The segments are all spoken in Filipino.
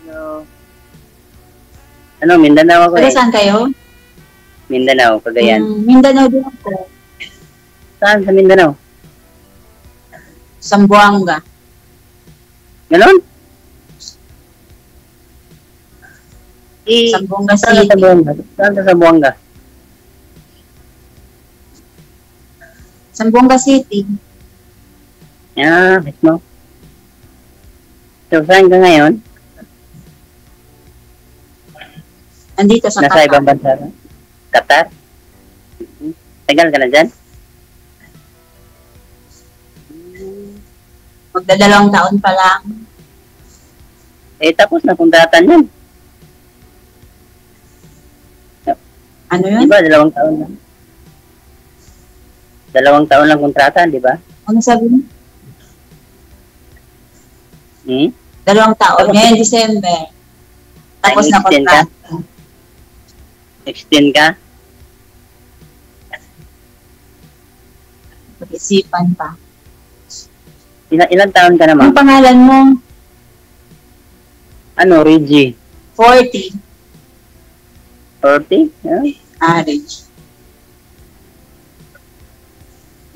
Ano, ano, Mindanao ako Taga eh. saan kayo? Mindanao, Cagayan. Mindanao din ako. Saan sa Mindanao? Zamboanga. Ganon? Zamboanga Saan City. sa Buanga? Saan sa Buanga? Zamboanga City. Mismo. So, saan ka ngayon? Andito sa Nasa Qatar. ibang bansa ka? Qatar? Tagal ka na dyan? Magdadalawang taon pa lang. Tapos na kontratan yan. Ano Di yun? ba, 2 taon lang? 2 taon lang kontratan, di ba? Ano sabi mo? Hmm? 2 taon. Ngayon, December. Tapos na Extend ka? kontrata. Extend ka? Pag-isipan pa. Ilang taon ka naman? Ang pangalan mo? Ano, Reggie? 40. 40? Yeah. Average.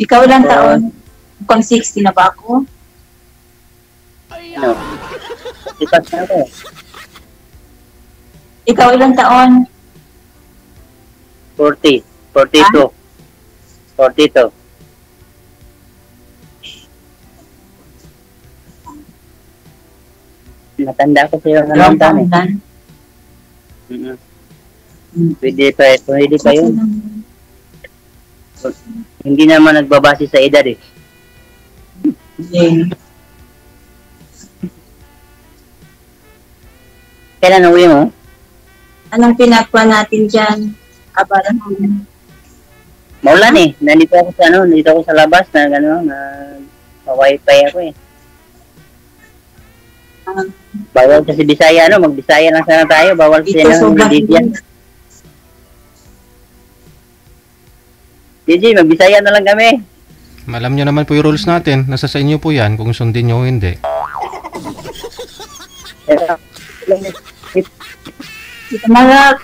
Ikaw ilang taon? Kung 60 na ba ako? Ano? Ipas na ako. Ikaw ilang taon? 40. 42. 42. Matanda ko sa'yo na lang taon eh. Dan. Pwede pa yun. Hindi naman nagbabase sa edad eh. Yeah. Kailan uwi mo? Anong pinagpa natin dyan? Abalan mo. Maulan eh. Nandito ako sa labas na wifi ako eh. Bawal kasi Bisaya, mag-Bisaya lang sana tayo. Bawal kasi ng Lidian. DJ, mag-Bisaya na lang kami. Alam nyo naman po yung rules natin. Nasa sa inyo po yan kung sundin nyo o hindi.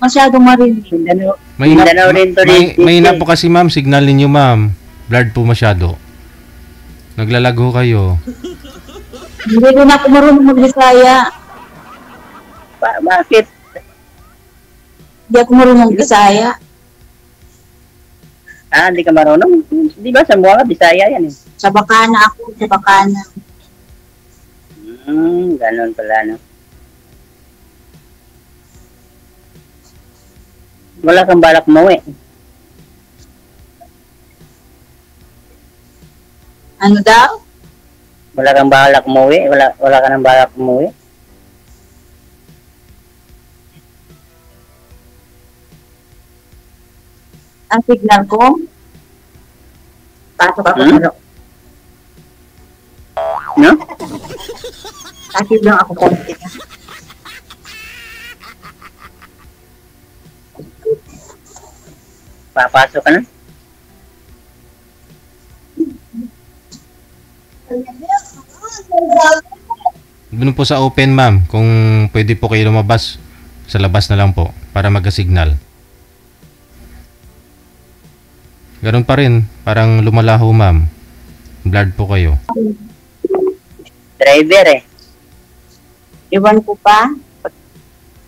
Masyadong marinig. Mindanao rin to rin. May po kasi ma'am, signal ninyo ma'am. Blurred po masyado. Naglalago kayo. Hindi ko na ako marunong mag-Bisaya. Bakit? Hindi ako marunong mag-Bisaya. Hindi ka marunong? Di ba sa mga Bisaya yan eh? Sa Bacana ako, sa Bacana. Ganon pala no. Wala kang balak mo eh. Ano daw? Wala kang balak mo eh. Wala ka nang balak mo eh. Ang signal ko? Pasok ako sa loob. No? Active lang ako konti na. Papasok ka na? Doon po sa open ma'am, kung pwede po kayo lumabas, sa labas na lang po para mag-signal. Ganun pa rin, parang lumalaho ma'am. Blurred po kayo. Driver eh. Iwan ko pa.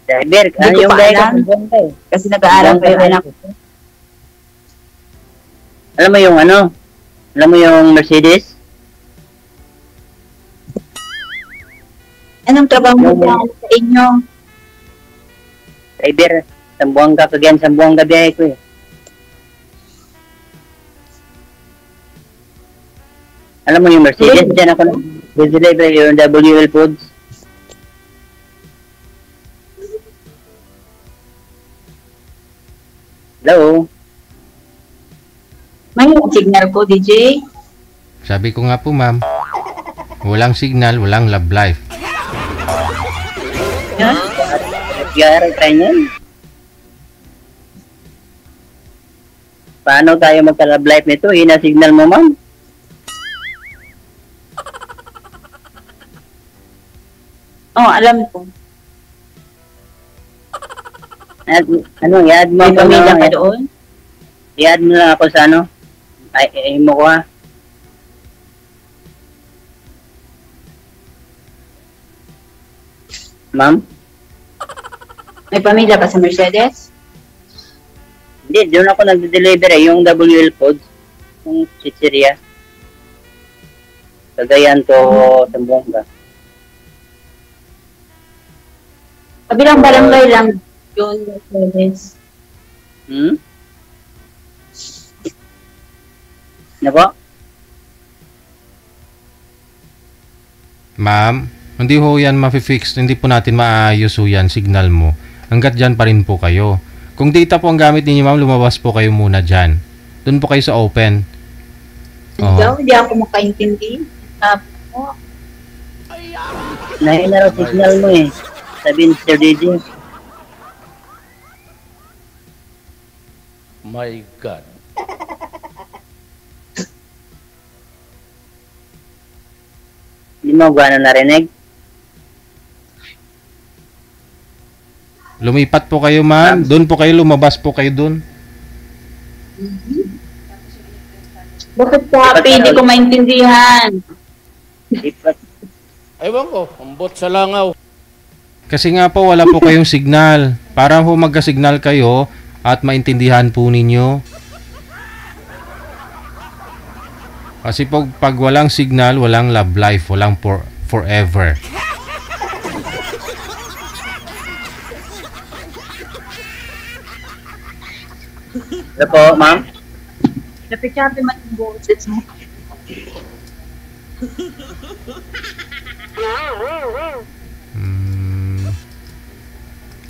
Driver. Hindi ko Yung pa guy alam. Kasi nag-aaral pa yung anak ko. Alam mo yung Mercedes? Anong trabaho mo sa inyo? Driver. Sambuanga biyahe ko eh. Alam mo yung Mercedes? Diyan ako nag-deliver yung WL Foods. Hello? May signal ko, DJ. Sabi ko nga po ma'am, walang signal, walang love life. Nag-aaral tayo niyan. Paano tayo magka-love life nito? Hina signal mo man. Oh, alam ko. I-add mo May ako pamilya ka na, doon? i-add mo lang ako sa ano, ay mo ko ha. Ma'am? May pamilya ka sa Mercedes? Hindi, doon ako nag-deliver yung WL Foods, yung chicheria. Cagayan to Zamboanga. Kabilang barangay lang yun, Mercedes. Hmm? Ano po? Ma'am, hindi ho yan mafi-fix, hindi po natin maayos ho yan, signal mo. Hanggat dyan pa rin po kayo. Kung data po ang gamit ninyo ma'am, lumabas po kayo muna dyan. Doon po kayo sa open. Oo. Hindi ako makaintindi. Nahina raw signal mo eh. Sabi ni Sir DJ. My God. Hindi mo gano'n narinig? Lumipat po kayo ma'am, doon po kayo, lumabas po kayo doon. Bakit copy? Hindi ko maintindihan. Lipat. Ewan ko, ambot sa langaw. Kasi nga po wala po kayong signal. Para po magka-signal kayo at maintindihan po ninyo. Kasi pag walang signal, walang love life, walang forever. Ano po, ma'am? Napichapi man yung boses mo.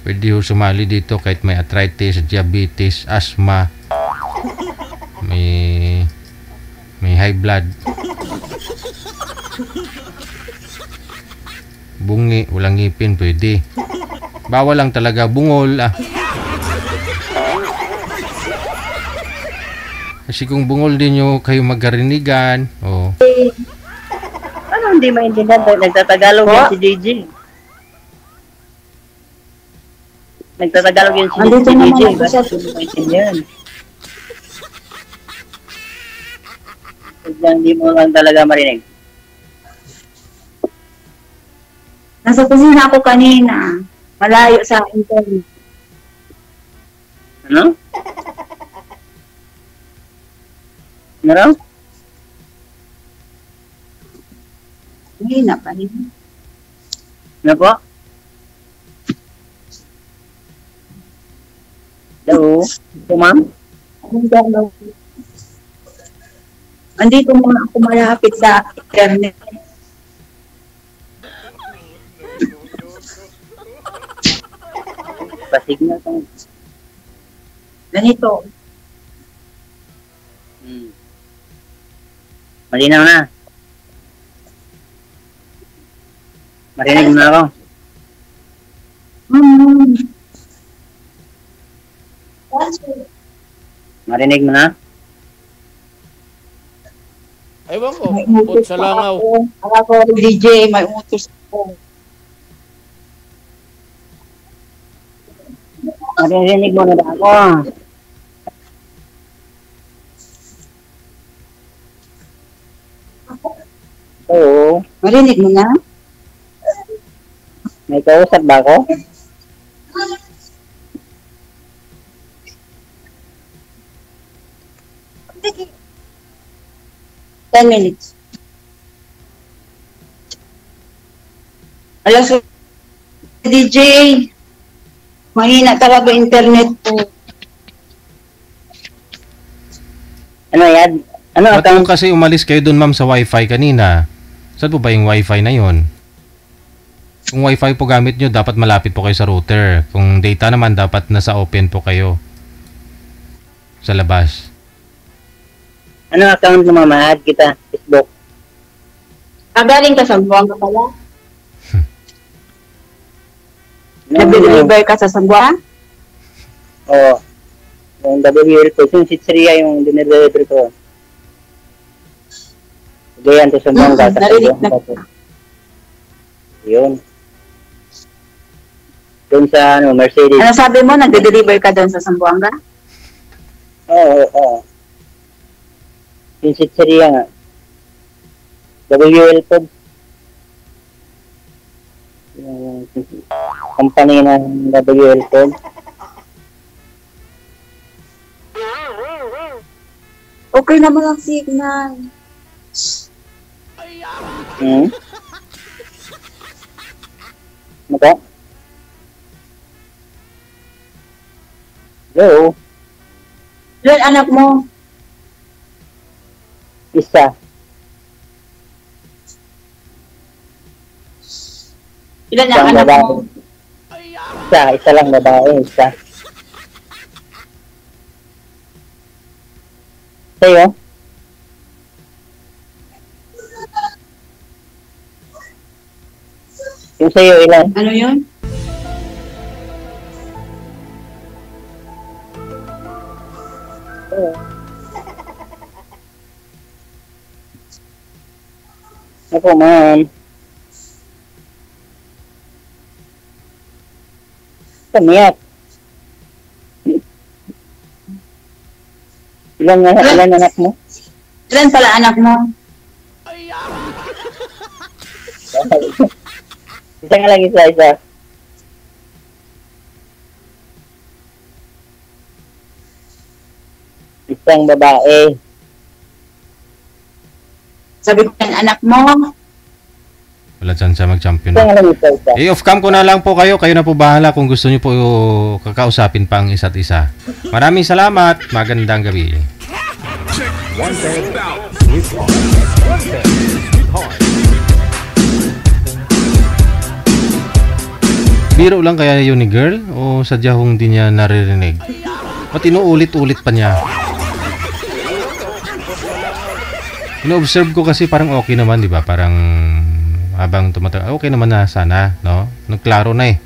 Pwede ho sumali dito kahit may arthritis, diabetes, asthma, may high blood, bungi, walang ngipin, pwede. Bawal lang talaga bungol. Kasi kung bungol din nyo kayo magkarinigan, Ano hindi maintindihan? Nagtatagalog yan si DJ. Nagtatagalog yan si Andito DJ. naman ako Bakit sa- hindi maintindihan? Biglang hindi mo lang talaga marinig. Nasa kusina ako kanina. Malayo sa internet. Ano? Ano raw? Kanina pa rin. Ano po? Hello? Ito, ma'am? Andito muna ako malapit sa internet. Pasignal ka. Ganito. Malinaw na. Marinig mo na ako. Marinig mo na? Ewan ko, May ambot utos sa pa langaw. ako. Ako, DJ, may utos ako. Marinig mo na ba ako? Oo. Marinig mo na? May kausap ba ako? Ten minutes. Alas, DJ, mahina talaga internet ko. Ano yan? Ano Ba't po account? kasi umalis kayo dun ma'am sa wifi kanina? Saan po ba yung wifi na yon? Kung wifi po gamit nyo, dapat malapit po kayo sa router. Kung data naman, dapat nasa open po kayo. Sa labas. Ano account mo, mama? Add kita. Facebook. Galing ka sa Zamboanga pala? Ano? Nag-deliver ka sa Zamboanga? Oo. Yung WL po. Yung Sitseria yung dinedeliver ko. Gayan to sa Zamboanga. Narinig na. Yun. Doon sa Mercedes. Ano sabi mo, nagde-deliver ka doon sa Zamboanga? Oo. Yung sitseria nga. WL Food. Yung company ng WL Food. Okay naman ang signal. Ano ba? Hello? Ilan anak mo? Isa. Ilan ang Isang anak babae. mo? Isa lang babae. Isa. Sa'yo? Yung sa'yo, ilan? Ano yun? Ako, ma'am. Tamiyak. Ilan anak mo? Ilan pala anak mo? Isa nga lang isa. Isang babae. Sabi ko yan anak mo? Wala dyan siya mag-champion. Isa nga lang isa. Off cam ko na lang po kayo. Kayo na po bahala kung gusto niyo po kakausapin pa ang isa't isa. Maraming salamat. Magandang gabi. Biro lang kaya yun ni girl? O sadya hong di niya naririnig? Ba't inuulit-ulit pa niya? Ino-observe ko kasi parang okay naman, di ba? Parang habang tumatagal, okay naman na sana, no? Nagklaro na eh.